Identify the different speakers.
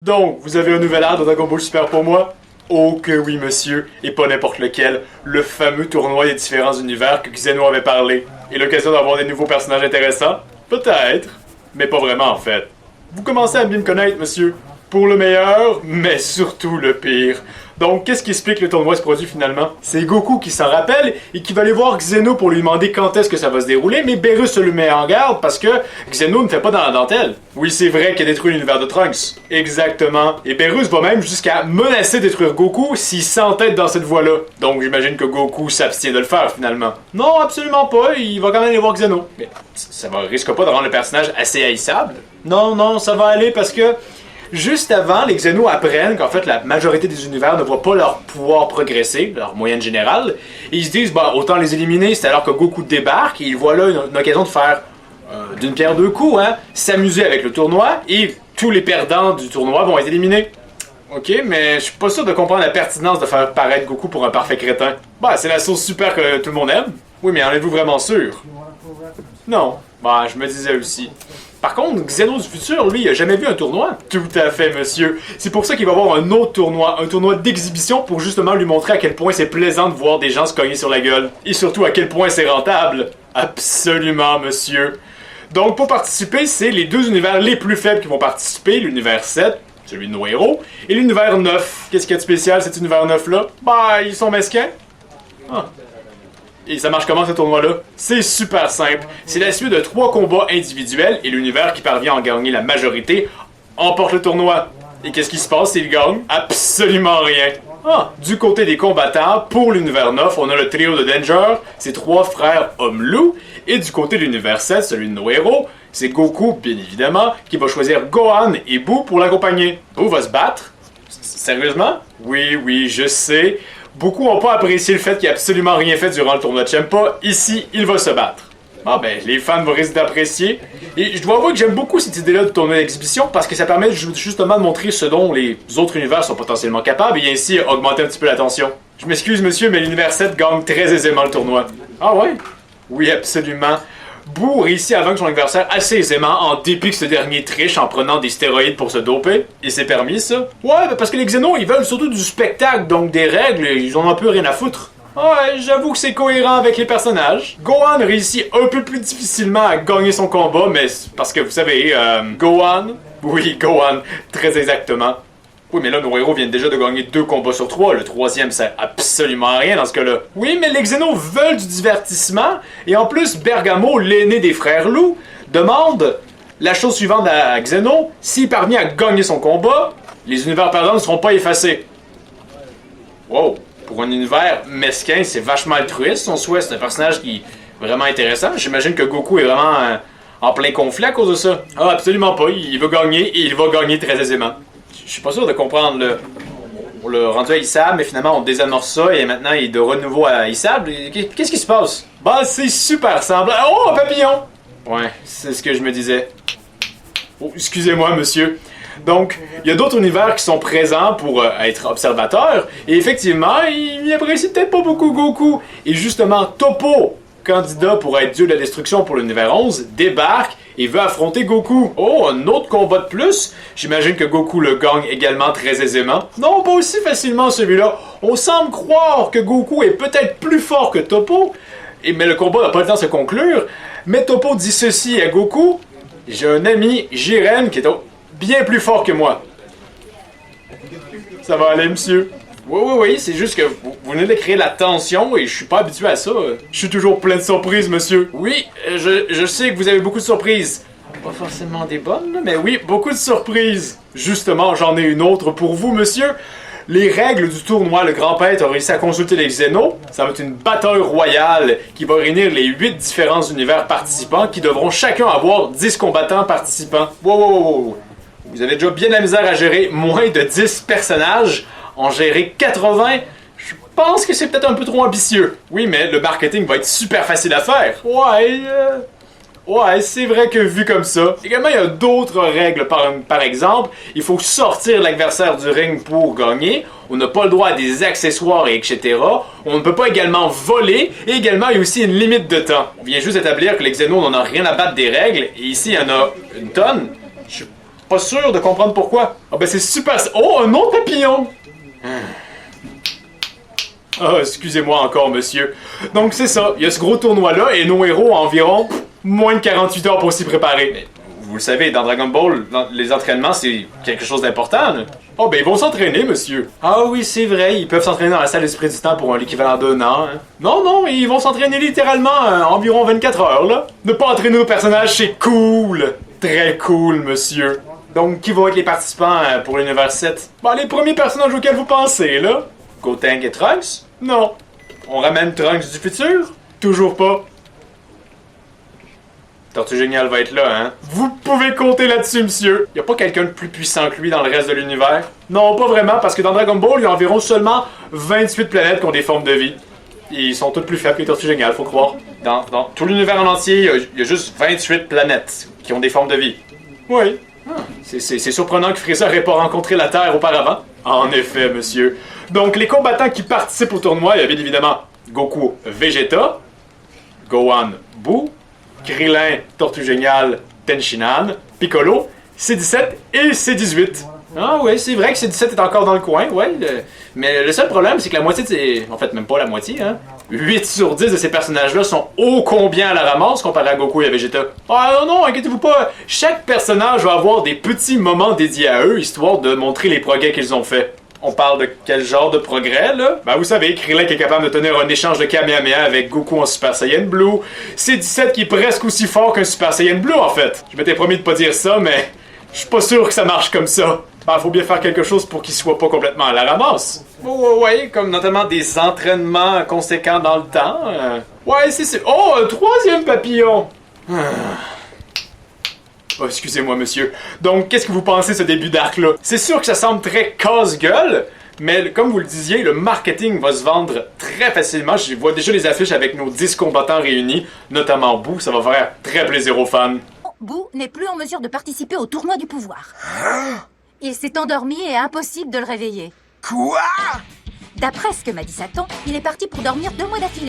Speaker 1: Donc, vous avez un nouvel art de Dragon Ball Super pour moi? Oh que oui, monsieur, et pas n'importe lequel, le fameux tournoi des différents univers que Xeno avait parlé. Et l'occasion d'avoir des nouveaux personnages intéressants? Peut-être, mais pas vraiment en fait. Vous commencez à bien me connaître, monsieur. Pour le meilleur, mais surtout le pire. Donc, qu'est-ce qui explique que le tournoi se produit finalement? C'est Goku qui s'en rappelle et qui va aller voir Xeno pour lui demander quand est-ce que ça va se dérouler, mais Beerus se le met en garde parce que Xeno ne fait pas dans la dentelle. Oui, c'est vrai qu'il a détruit l'univers de Trunks. Exactement. Et Beerus va même jusqu'à menacer de détruire Goku s'il s'entête dans cette voie-là. Donc, j'imagine que Goku s'abstient de le faire finalement. Non, absolument pas, il va quand même aller voir Xeno. Mais ça risque pas de rendre le personnage assez haïssable? Non, ça va aller parce que juste avant, les Xenos apprennent qu'en fait la majorité des univers ne voient pas leur pouvoir progresser, leur moyenne générale, et ils se disent bah autant les éliminer. C'est alors que Goku débarque et ils voient là une occasion de faire d'une pierre deux coups, hein, s'amuser avec le tournoi, et tous les perdants du tournoi vont être éliminés. Ok, mais je suis pas sûr de comprendre la pertinence de faire paraître Goku pour un parfait crétin. Bah, c'est la sauce super que tout le monde aime. Oui, mais en êtes-vous vraiment sûr? Non, bah je me disais aussi. Par contre, Xeno du futur, lui, il a jamais vu un tournoi. Tout à fait, monsieur. C'est pour ça qu'il va avoir un autre tournoi, un tournoi d'exhibition pour justement lui montrer à quel point c'est plaisant de voir des gens se cogner sur la gueule. Et surtout à quel point c'est rentable. Absolument, monsieur. Donc, pour participer, c'est les deux univers les plus faibles qui vont participer, l'univers 7, celui de nos héros, et l'univers 9. Qu'est-ce qu'il y a de spécial, cet univers 9-là? Bah, ils sont mesquins. Ah. Et ça marche comment ce tournoi-là? C'est super simple. C'est la suite de 3 combats individuels et l'univers qui parvient à en gagner la majorité emporte le tournoi. Et qu'est-ce qui se passe s'il gagne? Absolument rien. Ah, du côté des combattants, pour l'univers 9, on a le trio de Danger, ses 3 frères Homme-Loup, et du côté de l'univers 7, celui de nos héros, c'est Goku, bien évidemment, qui va choisir Gohan et Boo pour l'accompagner. Boo va se battre? Sérieusement? Oui, je sais. Beaucoup n'ont pas apprécié le fait qu'il n'a absolument rien fait durant le tournoi de Champa. Ici, il va se battre. Ah ben, les fans vont risquer d'apprécier. Et je dois avouer que j'aime beaucoup cette idée-là de tournoi d'exhibition parce que ça permet justement de montrer ce dont les autres univers sont potentiellement capables et ainsi augmenter un petit peu la tension. Je m'excuse monsieur, mais l'univers 7 gagne très aisément le tournoi. Ah ouais? Oui, absolument. Boo réussit à vaincre son adversaire assez aisément en dépit que ce dernier triche en prenant des stéroïdes pour se doper. Et c'est permis ça? Ouais, parce que les Xenos ils veulent surtout du spectacle, donc des règles, ils en ont un peu rien à foutre. Ouais, j'avoue que c'est cohérent avec les personnages. Gohan réussit un peu plus difficilement à gagner son combat, mais parce que vous savez, Gohan? Oui, Gohan, très exactement. Oui, mais là, nos héros viennent déjà de gagner 2 combats sur 3. Le 3e sert absolument à rien dans ce cas-là. Oui, mais les Xenos veulent du divertissement. Et en plus, Bergamo, l'aîné des frères loups, demande la chose suivante à Xeno. S'il parvient à gagner son combat, les univers perdants ne seront pas effacés. Wow. Pour un univers mesquin, c'est vachement altruiste, son souhait. C'est un personnage qui est vraiment intéressant. J'imagine que Goku est vraiment en plein conflit à cause de ça. Ah, absolument pas. Il veut gagner et il va gagner très aisément. Je suis pas sûr de comprendre le rendu haïssable, mais finalement on désamorce ça et maintenant il est de renouveau haïssable. Qu'est-ce qui se passe? Bah c'est super simple. Oh, un papillon! Ouais, c'est ce que je me disais. Oh, excusez-moi monsieur. Donc, il y a d'autres univers qui sont présents pour être observateurs, et effectivement, ils apprécient peut-être pas beaucoup Goku. Et justement, Toppo, candidat pour être dieu de la destruction pour l'univers 11, débarque et veut affronter Goku. Oh, un autre combat de plus? J'imagine que Goku le gagne également très aisément. Non, pas aussi facilement celui-là. On semble croire que Goku est peut-être plus fort que Toppo, mais le combat n'a pas le temps de se conclure. Mais Toppo dit ceci à Goku: j'ai un ami, Jiren, qui est bien plus fort que moi. Ça va aller, monsieur? Oui, c'est juste que vous venez de créer la tension et je suis pas habitué à ça. Je suis toujours plein de surprises, monsieur. Oui, je sais que vous avez beaucoup de surprises. Pas forcément des bonnes, mais oui, beaucoup de surprises. Justement, j'en ai une autre pour vous, monsieur. Les règles du tournoi, le grand-pêtre a réussi à consulter les Xenos. Ça va être une bataille royale qui va réunir les 8 différents univers participants qui devront chacun avoir 10 combattants participants. Wow. Vous avez déjà bien la misère à gérer moins de 10 personnages. En gérer 80, je pense que c'est peut-être un peu trop ambitieux. Oui, mais le marketing va être super facile à faire. Ouais, c'est vrai que vu comme ça. Également, il y a d'autres règles. Par exemple, il faut sortir l'adversaire du ring pour gagner. On n'a pas le droit à des accessoires et etc. On ne peut pas également voler. Et également, il y a aussi une limite de temps. On vient juste établir que les Xenos n'en ont rien à battre des règles. Et ici, il y en a une tonne. Je suis pas sûr de comprendre pourquoi. Ah ben c'est super... Oh, un autre papillon! Ah, excusez-moi encore, monsieur. Donc c'est ça, il y a ce gros tournoi-là et nos héros ont environ moins de 48 heures pour s'y préparer. Mais vous le savez, dans Dragon Ball, les entraînements, c'est quelque chose d'important. Oh, ben ils vont s'entraîner, monsieur. Ah oui, c'est vrai, ils peuvent s'entraîner dans la salle d'esprit du temps pour l'équivalent d'un an. Hein. Non, ils vont s'entraîner littéralement environ 24 heures, là. Ne pas entraîner nos personnages, c'est cool. Très cool, monsieur. Donc, qui vont être les participants pour l'univers 7? Bah, les premiers personnages auxquels vous pensez, là. Gotenks et Trunks? Non. On ramène Trunks du futur? Toujours pas. Tortue Géniale va être là, hein? Vous pouvez compter là-dessus, monsieur! Y a pas quelqu'un de plus puissant que lui dans le reste de l'univers? Non, pas vraiment, parce que dans Dragon Ball, il y a environ seulement 28 planètes qui ont des formes de vie. Ils sont toutes plus faibles que les Tortues Géniales, faut croire. Dans tout l'univers en entier, il y a juste 28 planètes qui ont des formes de vie. Oui. C'est surprenant que Frieza n'ait pas rencontré la Terre auparavant. En effet, monsieur. Donc, les combattants qui participent au tournoi, il y a bien évidemment Goku Vegeta, Gohan Boo, Krillin Tortue Géniale Tenshinhan, Piccolo, C17 et C18. Ah oui, c'est vrai que C17 est encore dans le coin, ouais. Mais le seul problème, c'est que la moitié de ces... En fait, même pas la moitié, hein. 8 sur 10 de ces personnages-là sont ô combien à la ramasse comparé à Goku et à Vegeta. Ah non, inquiétez-vous pas. Chaque personnage va avoir des petits moments dédiés à eux, histoire de montrer les progrès qu'ils ont faits. On parle de quel genre de progrès, là? Ben, vous savez, Krillin qui est capable de tenir un échange de Kamehameha avec Goku en Super Saiyan Blue. C17 qui est presque aussi fort qu'un Super Saiyan Blue, en fait. Je m'étais promis de pas dire ça, mais je suis pas sûr que ça marche comme ça. Ben, faut bien faire quelque chose pour qu'il soit pas complètement à la ramasse. Ouais, comme notamment des entraînements conséquents dans le temps. Ouais, c'est... Oh, un troisième papillon! Oh, excusez-moi, monsieur. Donc, qu'est-ce que vous pensez de ce début d'arc-là? C'est sûr que ça semble très casse-gueule, mais comme vous le disiez, le marketing va se vendre très facilement. Je vois déjà les affiches avec nos 10 combattants réunis, notamment Boo. Ça va faire très plaisir aux fans.
Speaker 2: Boo n'est plus en mesure de participer au tournoi du pouvoir. Il s'est endormi et impossible de le réveiller.
Speaker 3: Quoi?
Speaker 2: D'après ce que m'a dit Satan, il est parti pour dormir 2 mois d'affilée.